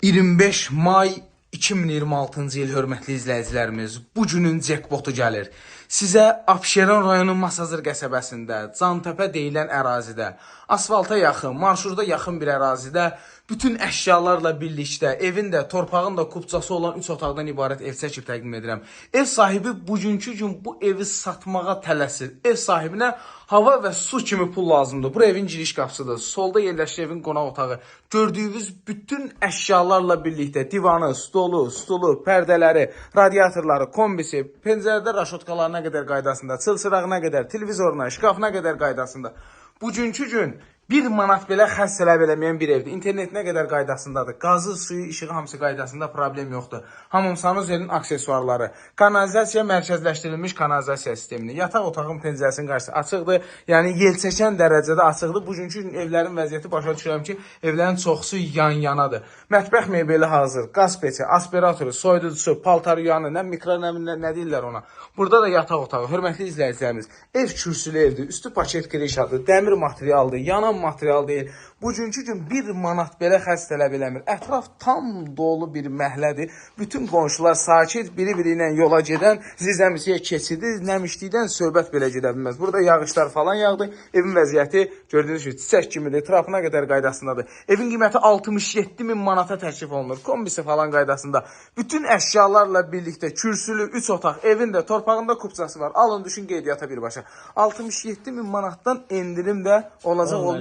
25 may 2026-cı il hörmətli izləyicilərimiz, bu günün cekpotu gəlir. Sizə Abşeron rayonu Masazır qəsəbəsində, Cantəpə deyilən ərazidə, asfalta yaxın, marşruta yaxın bir ərazidə bütün əşyalarla birlikdə, evin də, torpağın da kubcası olan 3 otaqdan ibarət ev çəkib təqdim edirəm. Ev sahibi bugünkü gün bu evi satmağa tələsir. Ev sahibinə hava və su kimi pul lazımdır. Bu evin giriş qapısıdır. Solda yerləşir evin qonaq otağı. Gördüyünüz bütün əşyalarla birlikdə divanı, stolu, pərdələri, radiatorları, kombisi, pəncərədə raşotkalarına qədər qaydasında, çılçırağına qədər, televizoruna, şkafına qədər qaydasında. Bugünkü gün 1 manat belə xərc tələb eləməyən bir evdir. İnternetinə qədər qaydasındadır. Qazı, suyu, işığı hamısı qaydasında, problem yoxdur. Hamamsanız yerin aksesuarları, kanalizasiya mərkəzləşdirilmiş kanalizasiya sistemini, yataq otağın pəncərəsinin qarşısı açıqdır. Yəni yel çəkən dərəcədə açıqdır. Bugünkü gün evlərin vəziyyəti başa düşürəm ki, evlərin çoxusu yan-yanadır. Mətbəx mebeli hazır, qaz peçi, aspiratoru, soyuducusu, paltar yuyanı, nə deyirlər ona. Burada da yataq otağı. Hörmətli izləyicilərimiz, ev kürsülü evdir, üstü paket kirişadır, dəmir materialdır, yanan material deyil. Bugünkü gün 1 manat belə xərc tələb eləmir. Ətraf tam dolu bir məhəllədir. Bütün qonşular sakit, biri-biri ilə yola gedən, zizəmisiyə keçidir, nəmişlikdən söhbət belə gedə bilməz. Burada yağışlar falan yağdı. Evin vəziyyəti gördüyünüz kimi çiçək kimidir, trapına qədər qaydasındadır. Evin qiyməti 67 min manata təklif olunur. Kombisi falan qaydasında. Bütün əşyalarla birlikdə kürsülü 3 otaq, evin də torpağında kubcası var. Alın düşün qeydiyyata birbaşa. 67 min manatdan endirim də olacaq olmayacaq.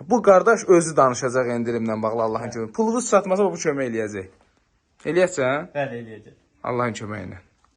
Bu qardaş özü danışacaq endirimlə bağlı Allahın köməyi. Pulunuz satmasa bu kömək eləyəcək. Eləyəcək? Bəli, eləyəcək. Allahın köməyi ilə.